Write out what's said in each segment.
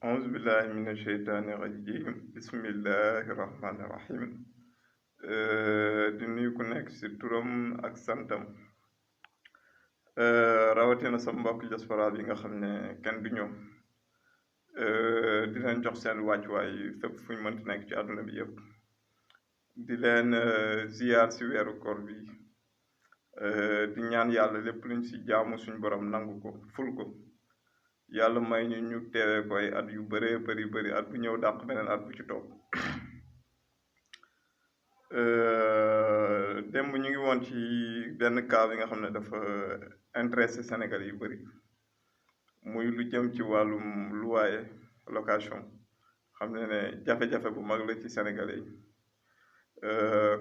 auzu billahi min asheytaani rajim bismillahi rahmaani rahim di nuyu ku nekk ci turam ak santam rawatina sa mbokk diaspora bi nga xam ne kenn du ñoom di leen jox seen wàccuwaay fépp fu ñu mënti nekk ci àdduna bi yëpp di leen ziyaar ci weeru koor bi di ñaan yàlla lépp luñ ci jaamu suñ borom nangu ko ful ko yàlla may ñu teewee koy at yu bëree bëri at bu ñëw dàq beneen at bu ci topp démb ñu ngi woon ci benn cas bi nga xam ne dafa intéressé Sénégal yu bëri muy lu jëm ci wàllum loyer location xam ne jafe-jafe bu mag la ci Sénégalais yi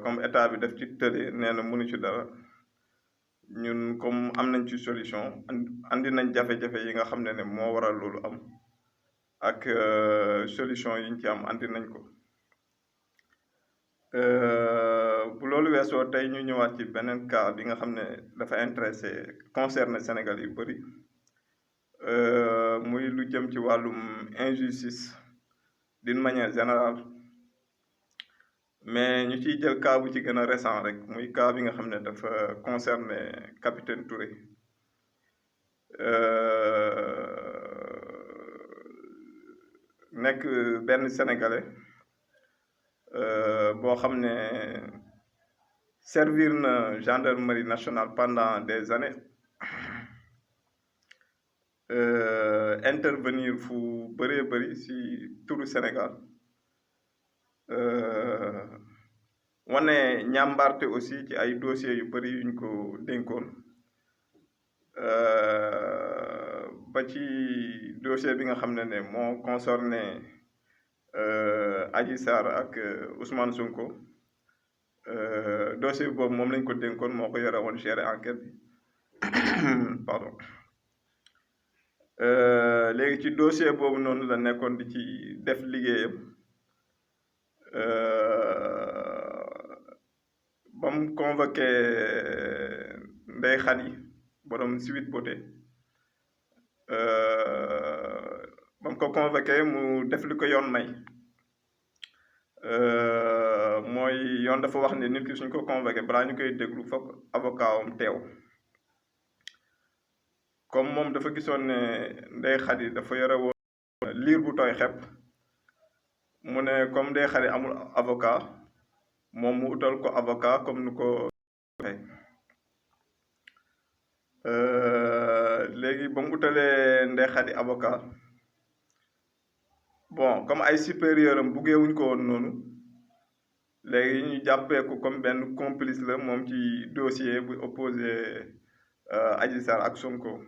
comme état bi daf ci tële nee na mënu ci dara ñun comme am nañ ci solution andi nañ jafe-jafe yi nga xam ne moo waral loolu am ak solution yiñ ci am andi nañ ko bu loolu weesoo tey ñu ñëwaat ci beneen cas bi nga xam ne dafa intéressé concerné Sénégal yu bëri muy lu jëm ci wàllum injustice d'une manière générale mais ñu ciy jël cas bu ci gën a récent rek muy cas bi nga xam ne dafa concerné capitaine Touré nekk benn sénégalais boo xam ne servir na gendarmerie nationale pendant des années intervenir fu bëree bëri ci turu Sénégal wane ñàmbarte aussi ci ay dossiers yu bëri yuñ ko dénkoon ba ci dossier bi nga xam ne moo concerné Adji Sarr ak Ousmane Sonko dossier boobu moom lañ ko dénkoon moo ko yore woon gérer enquête bi pardon léegi ci dossier boobu noonu la nekkoon di ci def liggéeyam ba mu convoqué Ndeye Khady borom Sweet Beauté ba mu ko convoqué mu def li ko yoon may mooy yoon dafa wax ne nit ki suñ ko convoqué balaa ñu koy déglu fokk avocat am teew comme moom dafa gisoon ne Ndeye Khady dafa yore woon liir bu tooy xepp mu ne comme Ndeye Khady amul avocat moom mu utal ko avocat comme nu ko léegi ba mu utalee Ndeye Khady avocat bon comme ay supérieur am buggee wuñ ko woon noonu léegi ñu jàppee ko comme benn complice la moom ci dossier bu opposé Adji Sarr ak Sonko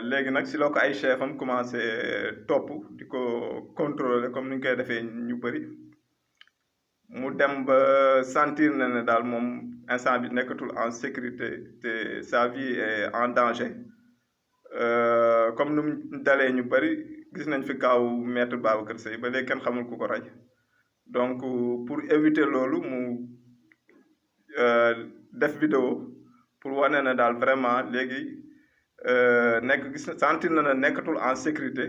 léegi nag si la ko ay chef am commencé topp di ko contrôler comme ni ñu koy defee ñu bëri mu dem ba sentir na ne daal moom instant bi nekkatul en sécurité te sa vie est en danger comme nu mu dalee ñu bëri gis nañ fi kaaw maître Babacar Seye ba léegi kenn xamul ku ko rey donc pour éviter loolu mu def vidéo pour wane na daal vraiment léegi sentir na ne nekkatul en sécurité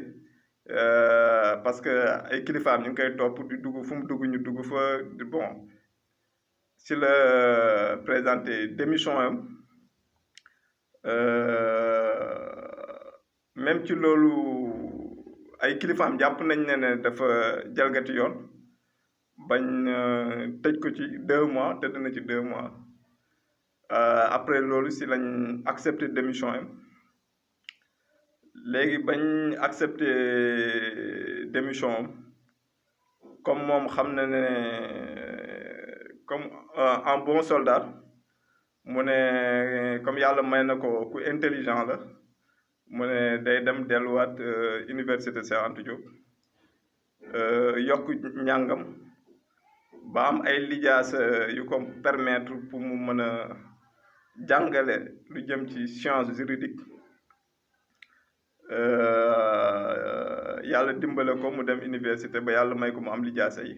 parce que ay kilifaam ñu ngi koy topp di dugg fu mu dugg ñu dugg fa bon si la présenté démission am même ci loolu ay kilifaam jàpp nañ ne dafa jalgati yoon bañ tëj ko ci 2 mois tëdd na ci 2 mois après loolu si lañ accepté démission am léegi bañ accepté démission am comme moom xam na ne comme en bon soldat mu ne comme yàlla may na ko ku intelligent la mu ne day dem delluwaat université Cheikh Anta Diop yokk njàngam ba am ay lijaasa yu ko permettre pour mu mën a jàngale lu jëm ci science juridique yàlla dimbale ko mu dem université ba yàlla may ko mu am lijaasa yi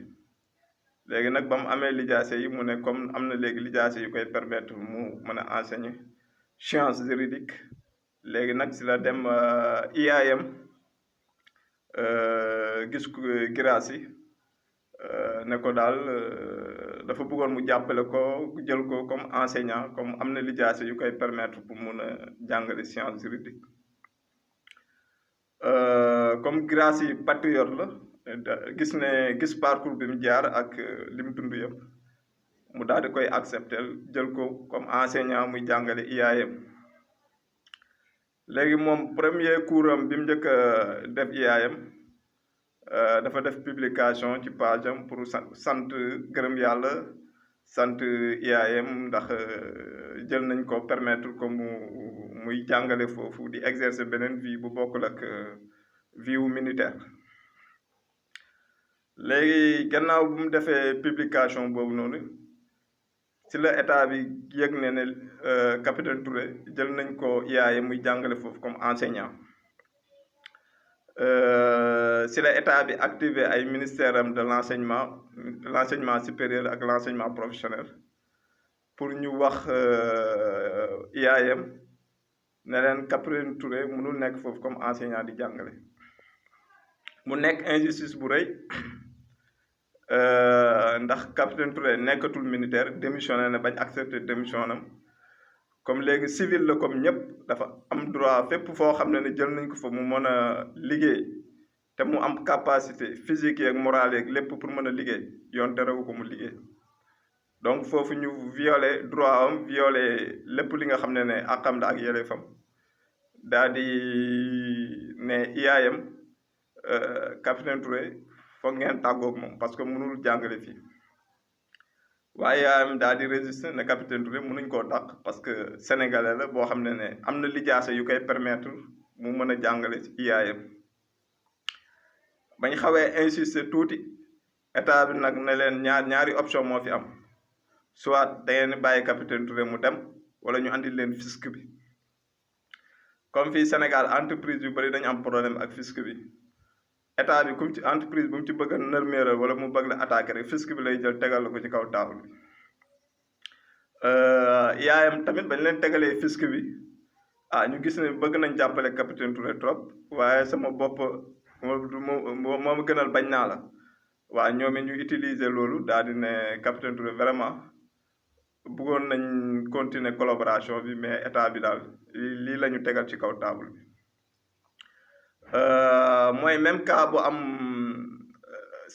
léegi nag ba mu amee lijaasa yi mu ne comme am na léegi lijaasa yu koy permettre mu mën a enseigner science juridique léegi nag si la dem IAM gis Guirassy ne ko daal dafa bëggoon mu jàppale ko jël ko comme enseignant comme am na lijaase yu koy permettre pour mun a jàngale science juridique comme Guirassy patriote la gis parcours bi mu jaar ak li mu dund yëpp mu daal di koy accepter jël ko comme enseignant muy jàngale IAM léegi moom premier cours am bi mu njëkk a def IAM dafa def publication ci page am pour sant gërëm yàlla sant IAM ndax jël nañ ko permettre ko muy jàngale foofu di exercer beneen vie bu bokkul ak vie wu militaire léegi gannaaw bu mu defee publication boobu noonu ci la état bi yëg ne capitaine Touré jël nañ ko IAM muy jàngale foofu comme enseignant ci la état bi activé ay ministère am de l'enseignement supérieur ak l'enseignement professionnel pour ñu wax IAM ne leen capitaine Touré mënul nekk foofu comme enseignant di jàngale mu nekk injustice bu rëy ndax capitaine Touré nekkatul militaire démissionné na bañ accepté démission am comme léegi civil la comme ñëpp dafa am droit fépp foo xam ne jël nañ ko fa mu mën a liggéey te mu am capacité physique yeeg morale yeeg lépp pour mën a liggéey yoon terewu ko mu liggéey donc foofu ñu violé droit am violé lépp li nga xam ne àqam la ak yelleefam daal di ne IAM capitaine Touré foog ngeen tàggoog moom parce que mënul jàngale fii waaye IAM daal di résister ne capitaine Touré mënuñ koo dàq parce que sénégalais la boo xam ne am na lijaase yu koy permettre mu mën a jàngale ci IAM bañ xawee insister tuuti état bi nag ne leen ñaari option moo fi am soit da ngeen bàyyi capitaine Touré mu dem wala ñu andi leen fisc bi comme fii Sénégal entreprise yu bëri dañu am problème ak fisc bi état bi comme ci entreprise bu mu ci bëgg a nërmeeral wala mu bëgg la attaquer rek fisc bi lay jël tegal la ko ci kaw table bi IAM tamit bañ leen tegalee fisc bi ñu gis ne bëgg nañ jàppale capitaine Touré trop waaye sama bopp moo ma gënal bañ naa la waaw ñoom it ñu utiliser loolu daal di ne capitaine Touré vraiment bëggoon nañ continuer collaboration bi mais état bi daal lii la ñu tegal ci kaw table bi mooy même cas bu am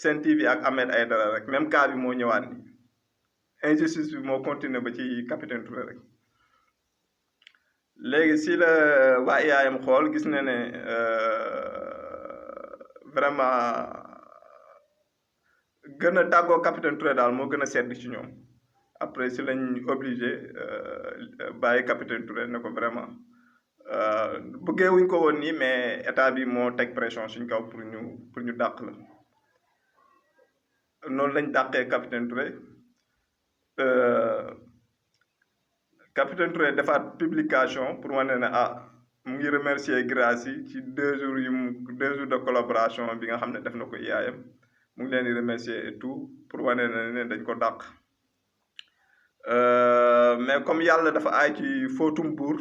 Sen TV ak Ahmed Aïdara rek même cas bi moo ñëwaat ni injustice bi moo continuer ba ci capitaine Touré rek léegi si la waa IAM xool gis ne vraiment gën a tàggoo capitaine Touré daal moo gën a sedd ci ñoom après si lañ obligé bàyyi capitaine Touré ne ko vraiment bëggee wuñ ko woon nii mais état bi moo teg pression suñ kaw pour ñu dàq la noonu lañ dàqee capitaine Touré capitaine Touré defaat publication pour wane ne mu ngi remercier Guirassy ci 2 jours de collaboration bi nga xam ne def na ko IAM mu ngi leen di remercier et tout pour wane ne dañ ko dàq mais comme yàlla dafa aay ci fóotum buur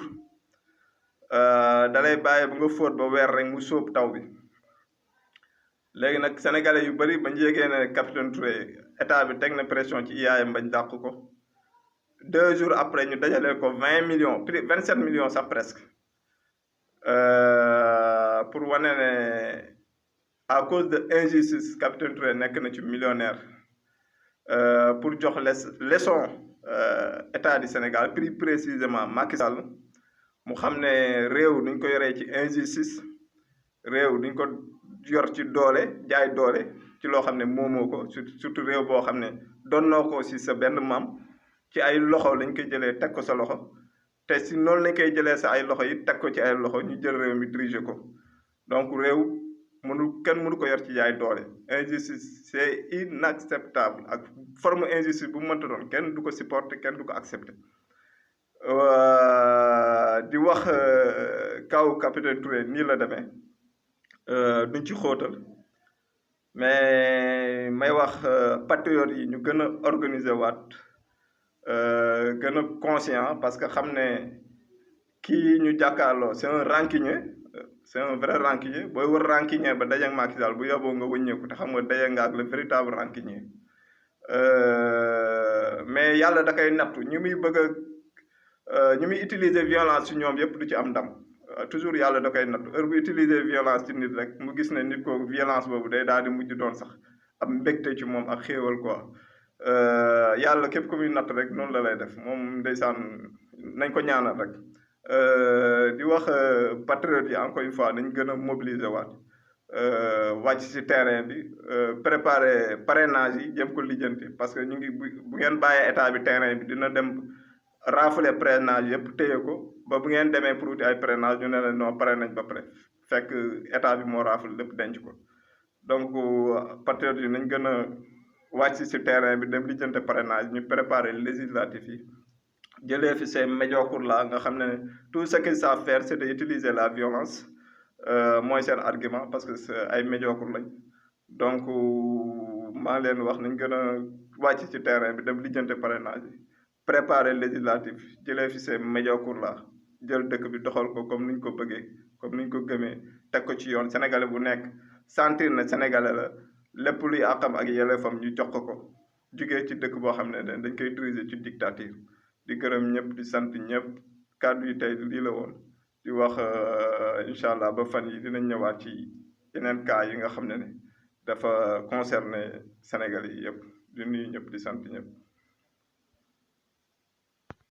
dalay bàyyi bu nga fóot ba weer rek mu sóob taw bi léegi nag sénégalais yu bëri bañ yégee ne capitaine Touré état bi teg na pression ci IAM bañ dàq ko 2 jours après ñu dajalee ko 20 millions prix 27 millions sax presque pour wane ne à cause de injustice capitaine Touré nekk na ci millionnaire pour jox leçon état du Sénégal plus précisément Macky Sall mu xam ne réew duñ ko yoree ci injustice réew duñ ko yor ci doole jaay doole ci loo xam ne moomoo ko surtout réew boo xam ne donnoo ko si sa benn maam ci ay loxo lañ koy jëlee teg ko sa loxo te si noonu lañ koy jëlee sa ay loxo yi teg ko ci ay loxo ñu jël réew mi diriger ko donc réew kenn mënu ko yor ci jaay doole injustice c'est inacceptable ak forme injustice bu mu mënta doon kenn du ko supporter kenn du ko accepter di wax kaw capitaine Touré nii la demee duñ ci xóotal mais may wax patriotes yi ñu gën a organiser waat gën a conscient parce que xam ne kii ñu jàkkaarloo c'est un rancunier c'est un vrai rancunier booy wër rancunier ba daje ak Macky Sall bu yóbboo nga wëññeeku te xam nga daje nga ak le véritable rancunier mais yàlla da koy nattu ñu muy bëgg a ñu muy utiliser violence ci ñoom yëpp du ci am ndam toujours yàlla da koy nattu heure bu utiliser violence ci nit rek mu gis ne nit kooku violence boobu day daal di mujj doon sax am mbégte ci moom ak xéewal quoi yàlla képp ku muy natt rek noonu la lay def moom ndeysaan nañ ko ñaanal rek di wax patriotes yi encore une fois nañ gën a mobiliser waat wàcc ci terrain bi préparer parrainage yi jëm ko lijjanti parce que ñu ngi bu ngeen bàyyee état bi terrain bi dina dem rafle parrainage yëpp téye ko ba bu ngeen demee pour wuti ay parrainage ñu ne leen non pare nañ ba pare fekk état bi moo rafle lépp denc ko donc patriotes yi nañ gën a wàcc ci terrain bi dem lijjante parrainage ñu préparer législatif yi jëlee fi ces médiocres là nga xam ne tout ce qu'ils savent faire c'est d'utiliser la violence mooy seen argument parce que c'est ay médiocres lañ donc maa leen wax nañ gën a wàcc ci terrain bi dem lijjante parrainage yi préparer législatif jëlee fi ces médiocres là jël dëkk bi doxal ko comme niñ ko bëggee comme niñ ko gëmee teg ko ci yoon sénégalais bu nekk sentir na sénégalais la lépp luy àqam ak yelleefam ñu jox ko jugee ci dëkk boo xam ne dañ koy diriger ci dictature di gërëm ñëpp di sant ñëpp kàddu yi tey lii la woon di wax incha allah ba fan yi dinañ ñëwaat ci yeneen cas yi nga xam ne dafa concerné Sénégal yi yëpp di nuyu ñëpp di sant ñëpp